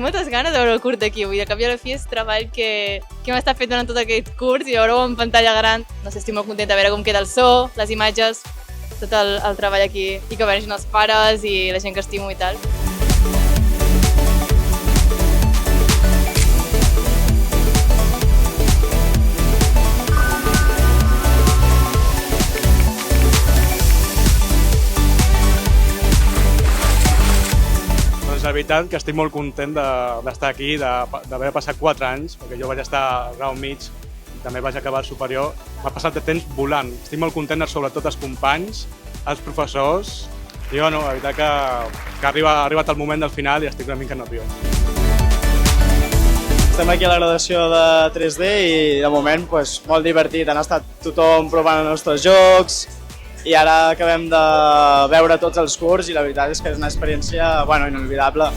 tinc moltes ganes de veure el curs d'aquí. Vull dir, al cap i a la fi és treball que hem estat fent durant tot aquest curs i veure-ho en pantalla gran. No sé, estic molt contenta de veure com queda el so, les imatges, tot el treball aquí i que vegin els pares i la gent que estimo i tal. Doncs la veritat que estic molt content d'estar aquí, d'haver passat 4 anys, perquè jo vaig estar al grau mig, també vaig acabar al superior. M'ha passat de temps volant. Estic molt content sobretot els companys, els professors, i bueno, la veritat que ha arribat el moment del final i estic una mica nerviós. Estem aquí a la graduació de 3D i de moment molt divertit. Han estat tothom provant els nostres jocs i ara acabem de veure tots els curs i la veritat és que és una experiència inolvidable.